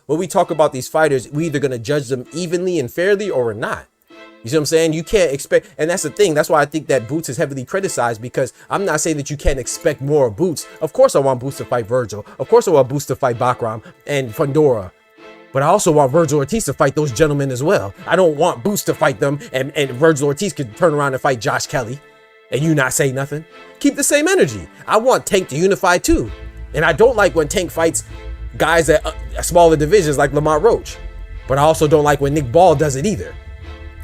when we talk about these fighters, we either gonna judge them evenly and fairly or we're not. You see what I'm saying? You can't expect, and that's the thing. That's why I think that Boots is heavily criticized, because I'm not saying that you can't expect more of Boots. Of course I want Boots to fight Virgil. Of course I want Boots to fight Bakram and Fundora. But I also want Virgil Ortiz to fight those gentlemen as well. I don't want Boots to fight them and Virgil Ortiz could turn around and fight Josh Kelly and you not say nothing. Keep the same energy. I want Tank to unify too. And I don't like when Tank fights guys at smaller divisions like Lamont Roach. But I also don't like when Nick Ball does it either.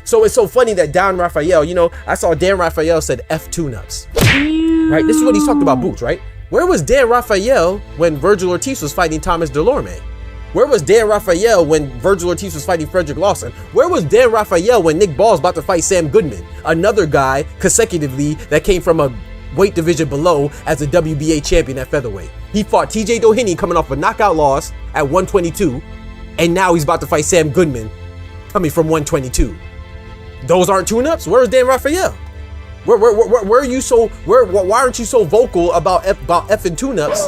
So it's so funny that Dan Rafael, you know, I saw Dan Rafael said F tune-ups. Right? This is what he's talked about Boots, right? Where was Dan Rafael when Virgil Ortiz was fighting Thomas Delorme? Where was Dan Rafael when Virgil Ortiz was fighting Frederick Lawson? Where was Dan Rafael when Nick Ball's about to fight Sam Goodman? Another guy consecutively that came from a weight division below as a WBA champion at featherweight. He fought TJ Doheny coming off a knockout loss at 122, and now he's about to fight Sam Goodman coming from 122. Those aren't tune-ups? Where's Dan Rafael? Where are you so, why aren't you so vocal about effing tune-ups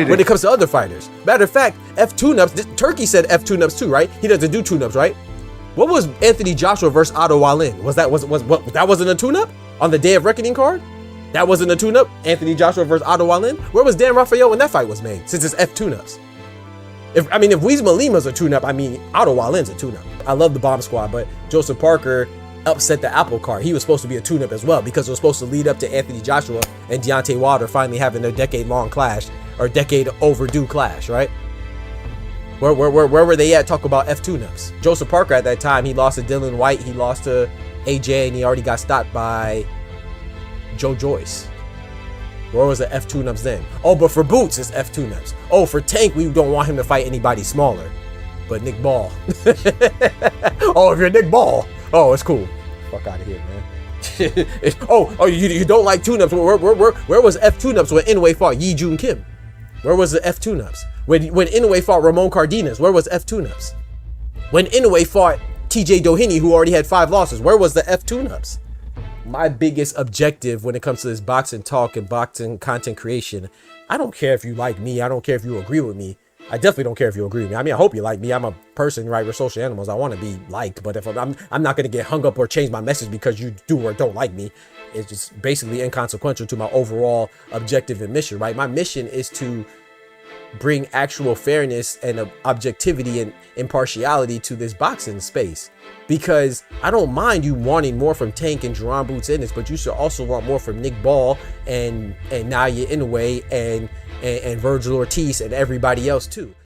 when it comes to other fighters? Matter of fact, F tune-ups, Turkey said F tune-ups too, right? He doesn't do tune-ups, right? What was Anthony Joshua versus Otto Wallin? That wasn't a tune-up on the Day of Reckoning card? That wasn't a tune-up? Anthony Joshua versus Otto Wallin? Where was Dan Rafael when that fight was made? Since it's F tune-ups. If Weizma Lima's a tune-up, Otto Wallin's a tune-up. I love the Bomb Squad, but Joseph Parker upset the apple cart. He was supposed to be a tune-up as well, because it was supposed to lead up to Anthony Joshua and Deontay Wilder finally having their decade-long clash, or decade overdue clash, right? Where were they at? Talk about F tune-ups. Joseph Parker at that time, he lost to Dylan White, he lost to AJ, and he already got stopped by Joe Joyce. Where was the F tune-ups then? Oh, but for Boots, it's F tune-ups. Oh, for Tank, we don't want him to fight anybody smaller. But Nick Ball. Oh, if you're Nick Ball, oh, it's cool. Fuck out of here, man. you don't like tune-ups. Where was F tune-ups when Inoue fought Yi Jun Kim? Where was the F tune-ups? When Inoue fought Ramon Cardenas, where was F tune-ups? When Inoue fought TJ Doheny, who already had 5 losses, where was the F tune-ups? My biggest objective when it comes to this boxing talk and boxing content creation, I don't care if you like me. I don't care if you agree with me. I definitely don't care if you agree with me. I hope you like me. I'm a person, right? We're social animals. I want to be liked, but if I'm not going to get hung up or change my message because you do or don't like me. It's just basically inconsequential to my overall objective and mission, right? My mission is to bring actual fairness and objectivity and impartiality to this boxing space, because I don't mind you wanting more from Tank and Jerron Boots Ennis, but you should also want more from Nick Ball and Naoya Inoue and Virgil Ortiz and everybody else too.